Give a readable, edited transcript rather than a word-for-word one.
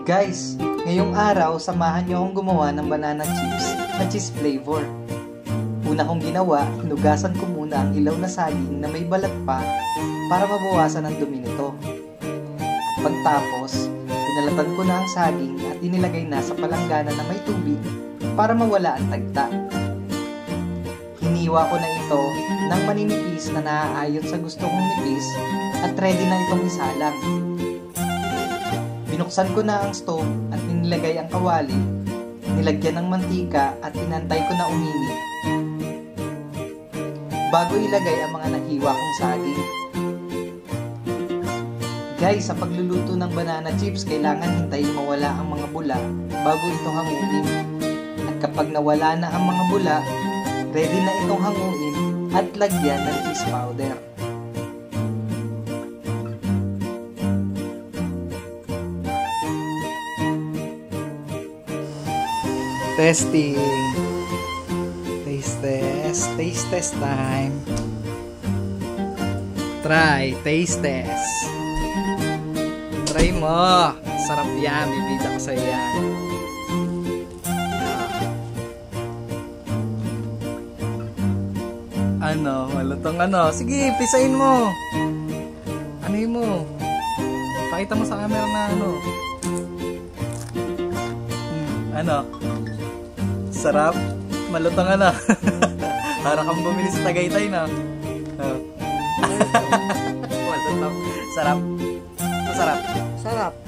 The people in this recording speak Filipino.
Guys, ngayong araw, samahan niyo akong gumawa ng banana chips na cheese flavor. Una kong ginawa, hinugasan ko muna ang hilaw na saging na may balat pa para mabawasan ang dumi nito. At pagtapos, pinalatan ko na ang saging at inilagay na sa palanggana na may tubig para mawala ang tagta. Hiniwa ko na ito ng maninipis na naaayon sa gusto kong nipis at ready na itong isalang. Binuksan ko na ang stove at nilagay ang kawali, nilagyan ng mantika at inantay ko na uminit. Bago ilagay ang mga nahiwa kong saging. Guys, sa pagluluto ng banana chips, kailangan hintayin mawala ang mga bula bago ito hanguin. At kapag nawala na ang mga bula, ready na itong hanguin at lagyan ng cheese powder. Testing. Taste test time. Taste test. Try mo. Sarap yan. Bibida ko sa'yo yan. Malutong Sige, pisain mo. Mo. Pakita mo sa camera na sarap. Malutong Para kang bumili sa Tagaytay na. Malutong. Sarap. Masarap. Sarap.